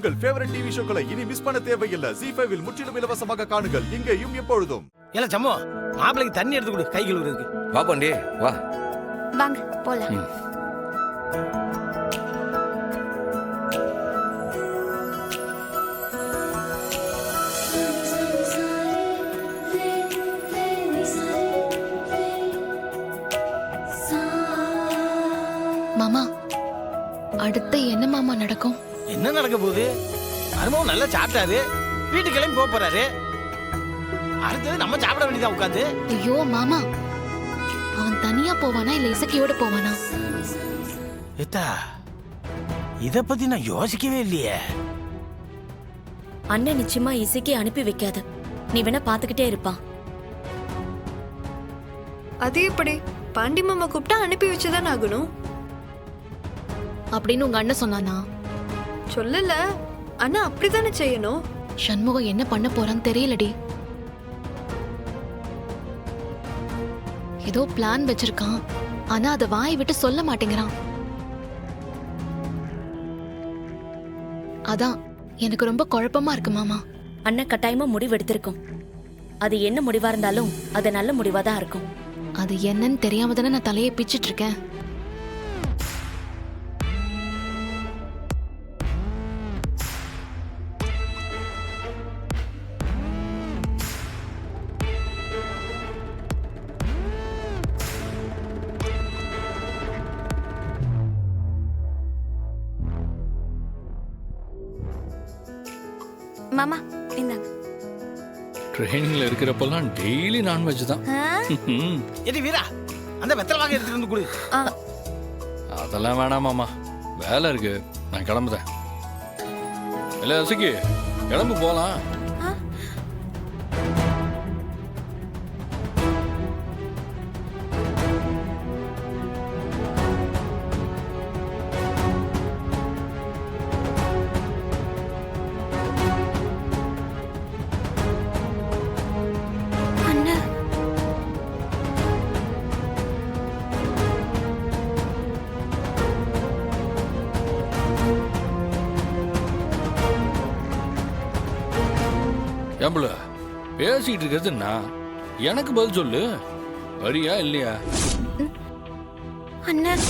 உங்கள் favourite TV ஷோக்களை இனி miss பண்ண தேவையில்லை. ZEE5 இல் முற்றிலும் இலவசமாக காணுங்கள், இங்கேயும் எப்பொழுதும். ஏல சம்மோ, மாப்பிளைக்கு தண்ணி எடுத்து கொடு, கை கழுவுறதுக்கு. வா பாண்டி வா. வாங்க போலாம். மாமா, அடுத்து என்ன மாமா நடக்கும்? என்ன நடக்க போகுது? மருமகன் நல்லா சாப்பிட்டாரு, வீட்டுக்கு கிளம்பி போக போறாரு. அடுத்தது நம்ம சாப்பிட வேண்டியதா உட்காந்து. ஐயோ மாமா, அவன் தனியா போவானா இல்ல இசக்கியோட போவானா? ஏத்தா, இத பத்தி நான் யோசிக்கவே இல்லையே. அண்ணன் நிச்சயமா இசைக்கு அனுப்பி வைக்காது. நீ வேணா பாத்துக்கிட்டே இருப்பான். அது எப்படி? பாண்டி மாமா கூப்பிட்டா அனுப்பி வச்சுதான் ஆகணும். அப்படின்னு உங்க அண்ணன் சொன்னானா? சொல்லல, ஆனா அப்படித்தானே செய்யணும். சண்முகம் என்ன பண்ண போறான்னு தெரியலடி. ஏதோ பிளான் வச்சிருக்கான், ஆனா அத வாய் விட்டு சொல்ல மாட்டேங்கிறான். அதான் எனக்கு ரொம்ப குழப்பமா இருக்கு மாமா. அண்ணன் கட்டாயமா முடிவு எடுத்திருக்கும். அது என்ன முடிவா இருந்தாலும் அது நல்ல முடிவா தான் இருக்கும். அது என்னன்னு தெரியாம தானே நான் தலையை பிச்சிட்டு இருக்கேன். மாமா இந்தாங்க. ட்ரெயினிங்ல இருக்கிறப்பெல்லாம் டெய்லி நான்வெஜ் தான். ஏடி வீரா, அந்த வெத்தலை வாங்க எடுத்துட்டு வந்து கொடு. அதெல்லாம் வேணாம் மாமா, வேலை இருக்கு, நான் கிளம்புறேன். இல்ல அசிக்கு, கிளம்பு போலாம். ஏம்புல பேசிக்கிட்டு இருக்கிறது நான், எனக்கு பதில் சொல்லு, வரியா இல்லையா? அண்ணன்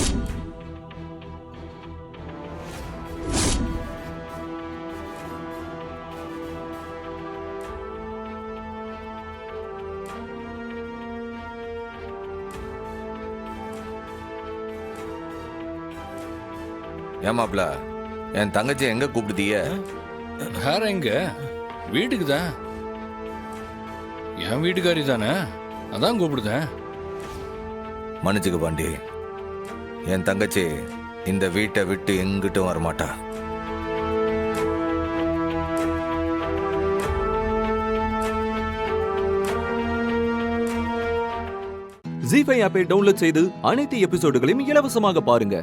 ஏமாப்ல, என் தங்கச்சி எங்க கூப்பிடுதீய? வேற எங்க, வீட்டுக்கு தான். என் வீட்டுக்காரி தானே, அதான் கூப்பிடுதேன். மன்னிச்சுக்க பாண்டி, என் தங்கச்சி இந்த வீட்டை விட்டு எங்கிட்டும் வரமாட்டா. ZEE5 ஆப்பை டவுன்லோட் செய்து அனைத்து எபிசோடுகளையும் இலவசமாக பாருங்க.